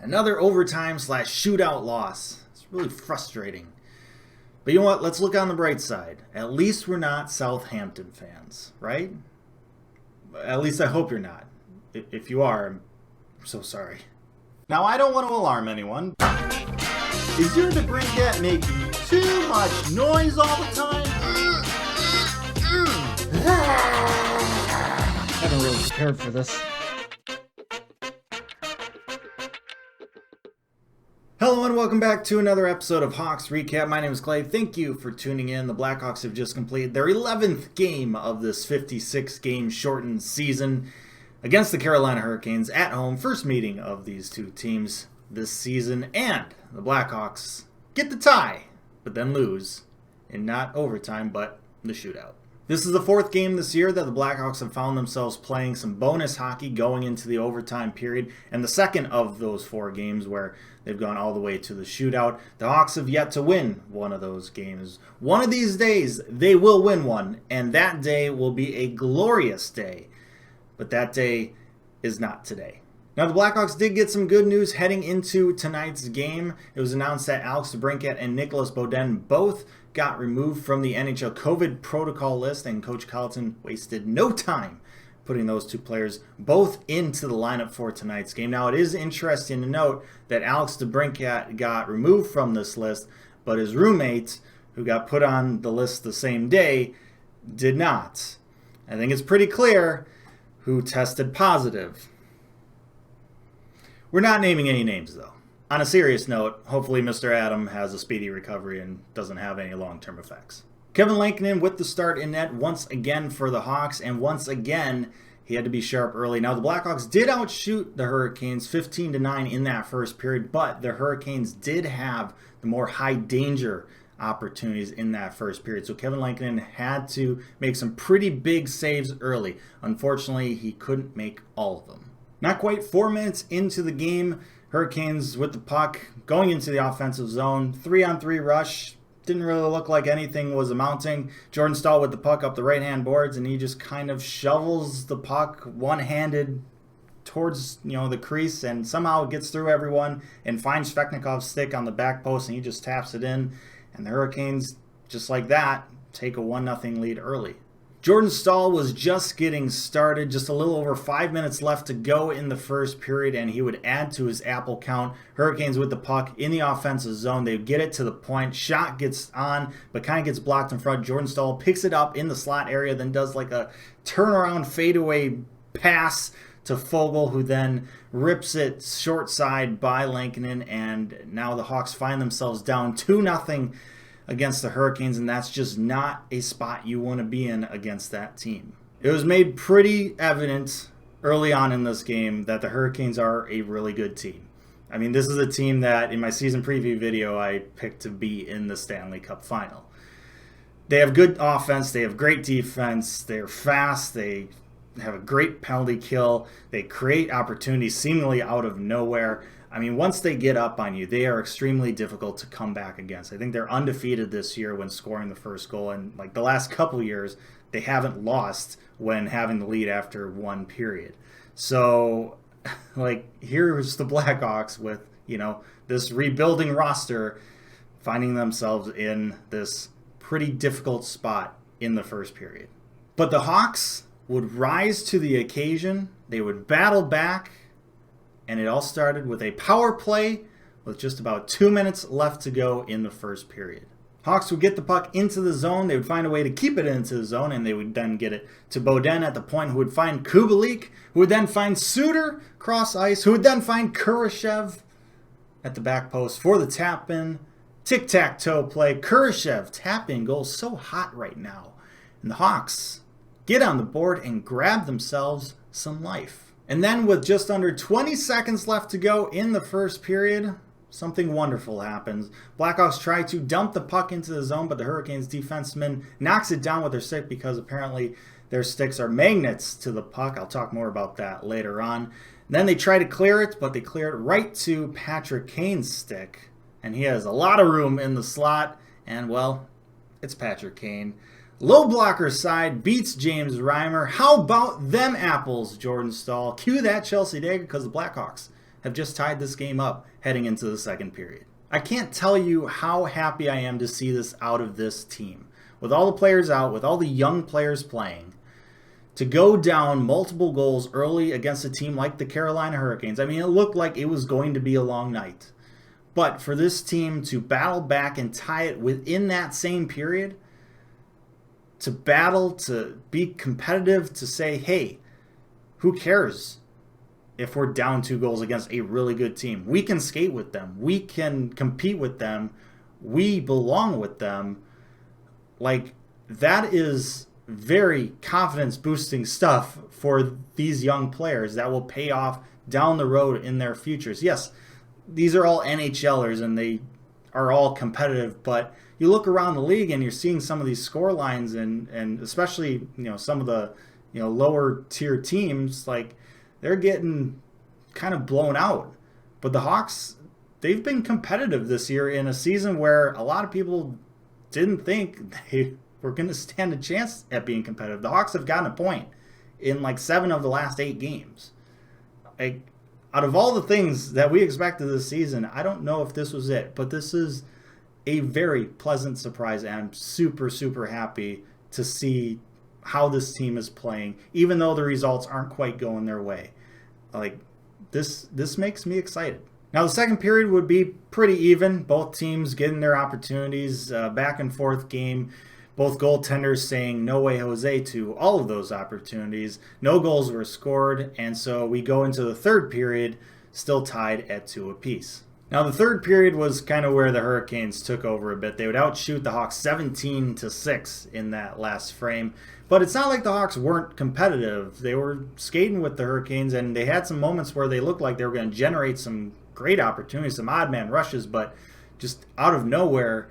Another overtime / shootout loss. It's really frustrating. But you know what? Let's look on the bright side. At least we're not Southampton fans, right? At least I hope you're not. If you are, I'm so sorry. Now, I don't want to alarm anyone. Is your DeBrincat making too much noise all the time? I haven't really prepared for this. Hello and welcome back to another episode of Hawks Recap. My name is Clay. Thank you for tuning in. The Blackhawks have just completed their 11th game of this 56-game shortened season against the Carolina Hurricanes at home. First meeting of these two teams this season, and the Blackhawks get the tie, but then lose in not overtime, but the shootout. This is the fourth game this year that the Blackhawks have found themselves playing some bonus hockey going into the overtime period, and the second of those four games where they've gone all the way to the shootout. The Hawks have yet to win one of those games. One of these days, they will win one, and that day will be a glorious day. But that day is not today. Now, the Blackhawks did get some good news heading into tonight's game. It was announced that Alex DeBrincat and Nicholas Beaudin both got removed from the NHL COVID protocol list, and Coach Colleton wasted no time putting those two players both into the lineup for tonight's game. Now, it is interesting to note that Alex DeBrincat got removed from this list, but his roommate, who got put on the list the same day, did not. I think it's pretty clear who tested positive. We're not naming any names, though. On a serious note, hopefully Mr. Adam has a speedy recovery and doesn't have any long-term effects. Kevin Lankinen with the start in net once again for the Hawks, and once again, he had to be sharp early. Now, the Blackhawks did outshoot the Hurricanes 15-9 in that first period, but the Hurricanes did have the more high-danger opportunities in that first period. So Kevin Lankinen had to make some pretty big saves early. Unfortunately, he couldn't make all of them. Not quite 4 minutes into the game, Hurricanes with the puck going into the offensive zone. 3-on-3 rush. Didn't really look like anything was amounting. Jordan Staal with the puck up the right-hand boards, and he just kind of shovels the puck one-handed towards the crease, and somehow it gets through everyone and finds Svechnikov's stick on the back post, and he just taps it in. And the Hurricanes, just like that, take a 1-0 lead early. Jordan Staal was just getting started, just a little over 5 minutes left to go in the first period, and he would add to his apple count. Hurricanes with the puck in the offensive zone. They get it to the point. Shot gets on, but kind of gets blocked in front. Jordan Staal picks it up in the slot area, then does like a turnaround fadeaway pass to Foegele, who then rips it short side by Lankinen, and now the Hawks find themselves down 2-0 against the Hurricanes, and that's just not a spot you want to be in against that team. It was made pretty evident early on in this game that the Hurricanes are a really good team. I mean, this is a team that in my season preview video I picked to be in the Stanley Cup final. They have good offense, they have great defense, they're fast, they have a great penalty kill, they create opportunities seemingly out of nowhere. I mean, once they get up on you, they are extremely difficult to come back against. I think they're undefeated this year when scoring the first goal, and like the last couple years, they haven't lost when having the lead after one period. So, like, here's the Blackhawks with, this rebuilding roster finding themselves in this pretty difficult spot in the first period. But the Hawks would rise to the occasion. They would battle back. And it all started with a power play with just about 2 minutes left to go in the first period. Hawks would get the puck into the zone. They would find a way to keep it into the zone, and they would then get it to Beaudin at the point, who would find Kubalik, who would then find Suter cross ice, who would then find Kurashev at the back post for the tap-in. Tic-tac-toe play. Kurashev tap-in goal, so hot right now. And the Hawks get on the board and grab themselves some life. And then with just under 20 seconds left to go in the first period, something wonderful happens. Blackhawks try to dump the puck into the zone, but the Hurricanes defenseman knocks it down with their stick because apparently their sticks are magnets to the puck. I'll talk more about that later on. And then they try to clear it, but they clear it right to Patrick Kane's stick. And he has a lot of room in the slot, and well, it's Patrick Kane. Low blocker side beats James Reimer. How about them apples, Jordan Staal? Cue that Chelsea Dagger because the Blackhawks have just tied this game up heading into the second period. I can't tell you how happy I am to see this out of this team. With all the players out, with all the young players playing, to go down multiple goals early against a team like the Carolina Hurricanes. I mean, it looked like it was going to be a long night. But for this team to battle back and tie it within that same period, to battle, to be competitive, to say, hey, who cares if we're down 2 goals against a really good team? We can skate with them. We can compete with them. We belong with them. Like, that is very confidence-boosting stuff for these young players that will pay off down the road in their futures. Yes, these are all NHLers and they are all competitive, but you look around the league and you're seeing some of these score lines and especially, some of the, lower tier teams, like, they're getting kind of blown out. But the Hawks, they've been competitive this year in a season where a lot of people didn't think they were going to stand a chance at being competitive. The Hawks have gotten a point in like 7 of the last 8 games. Out of all the things that we expected this season, I don't know if this was it, but this is a very pleasant surprise, and I'm super, super happy to see how this team is playing, even though the results aren't quite going their way. Like, this makes me excited. Now, the second period would be pretty even. Both teams getting their opportunities, back and forth game. Both goaltenders saying no way Jose to all of those opportunities. No goals were scored, and so we go into the third period still tied at 2 apiece. Now, the third period was kind of where the Hurricanes took over a bit. They would outshoot the Hawks 17-6 in that last frame. But it's not like the Hawks weren't competitive. They were skating with the Hurricanes, and they had some moments where they looked like they were going to generate some great opportunities, some odd man rushes, but just out of nowhere,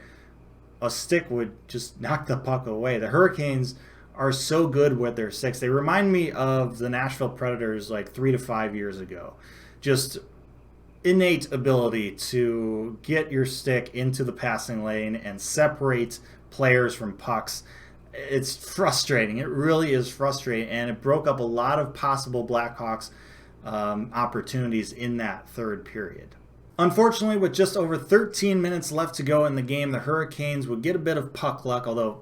a stick would just knock the puck away. The Hurricanes are so good with their sticks. They remind me of the Nashville Predators like 3 to 5 years ago. Just innate ability to get your stick into the passing lane and separate players from pucks. It's frustrating. It really is frustrating, and it broke up a lot of possible Blackhawks opportunities in that third period. Unfortunately, with just over 13 minutes left to go in the game, the Hurricanes would get a bit of puck luck, although,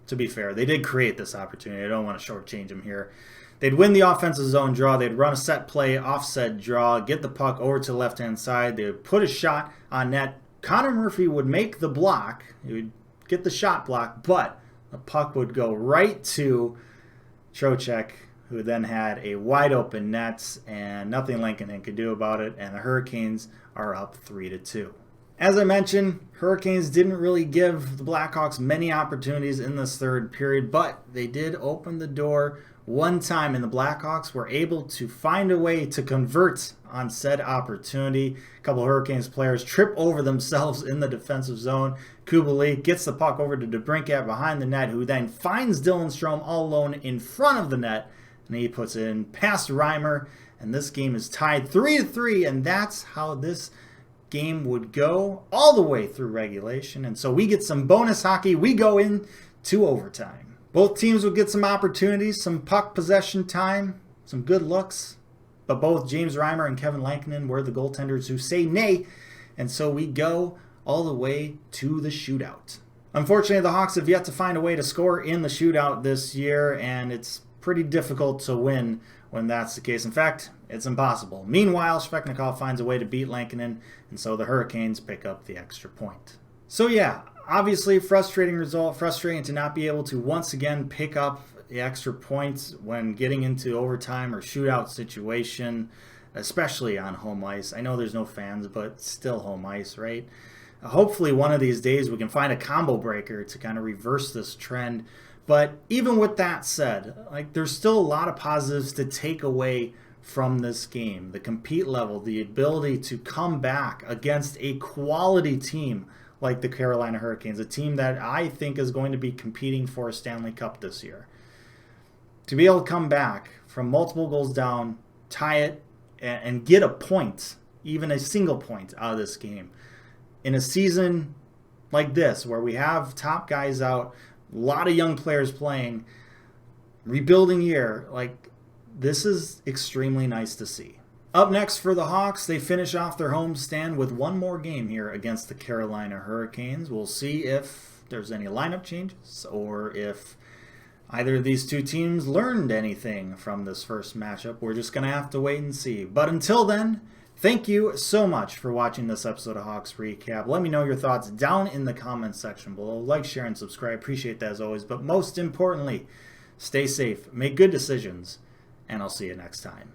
to be fair, they did create this opportunity. I don't want to shortchange them here. They'd win the offensive zone draw. They'd run a set play, offset draw, get the puck over to the left-hand side. They would put a shot on net. Connor Murphy would make the block. He would get the shot block, but the puck would go right to Jakubczak, who then had a wide-open net, and nothing Lincoln could do about it, and the Hurricanes are up 3-2. As I mentioned, Hurricanes didn't really give the Blackhawks many opportunities in this third period, but they did open the door one time, and the Blackhawks were able to find a way to convert on said opportunity. A couple of Hurricanes players trip over themselves in the defensive zone. Jakubczak gets the puck over to DeBrincat behind the net, who then finds Dylan Strome all alone in front of the net, and he puts it in past Reimer, and this game is tied 3-3, and that's how this game would go all the way through regulation. And so we get some bonus hockey. We go into overtime. Both teams would get some opportunities, some puck possession time, some good looks, but both James Reimer and Kevin Lankinen were the goaltenders who say nay, and so we go all the way to the shootout. Unfortunately, the Hawks have yet to find a way to score in the shootout this year, and it's pretty difficult to win when that's the case. In fact, it's impossible. Meanwhile, Svechnikov finds a way to beat Lankinen, and so the Hurricanes pick up the extra point. So yeah, obviously frustrating result, frustrating to not be able to once again pick up the extra points when getting into overtime or shootout situation, especially on home ice. I know there's no fans, but still home ice, right? Hopefully one of these days we can find a combo breaker to kind of reverse this trend. But even with that said, like, there's still a lot of positives to take away from this game. The compete level, the ability to come back against a quality team like the Carolina Hurricanes, a team that I think is going to be competing for a Stanley Cup this year. To be able to come back from multiple goals down, tie it, and get a point, even a single point out of this game, in a season like this where we have top guys out, a lot of young players playing, rebuilding year, like, this is extremely nice to see. Up next for the Hawks, they finish off their homestand with one more game here against the Carolina Hurricanes. We'll see if there's any lineup changes or if either of these two teams learned anything from this first matchup. We're just going to have to wait and see. But until then, thank you so much for watching this episode of Hawks Recap. Let me know your thoughts down in the comments section below. Like, share, and subscribe. Appreciate that as always. But most importantly, stay safe, make good decisions, and I'll see you next time.